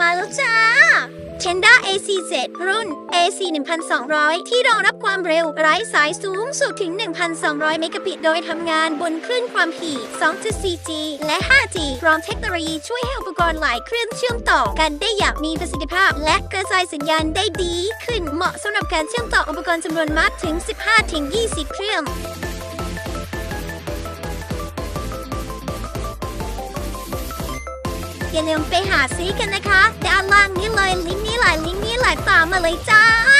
มาแล้วจ้า Tenda AC7 รุ่น AC 1200 ที่รองรับความเร็วไร้สายสูงสุดถึง 1,200 เมกะบิตโดยทำงานบนคลื่นความถี่ 2.4G และ 5G พร้อมเทคโนโลยีช่วยให้อุปกรณ์หลายเครื่องเชื่อมต่อกันได้อย่างมีประสิทธิภาพ และกระจายสัญญาณได้ดีขึ้นเหมาะสำหรับการเชื่อมต่ออุปกรณ์จำนวนมากถึง 15-20 เครื่องอย่าลืมไปหาซื้อกันนะคะด้านล่างนี้เลยลิงก์นี้หลายตามมาเลยจ้า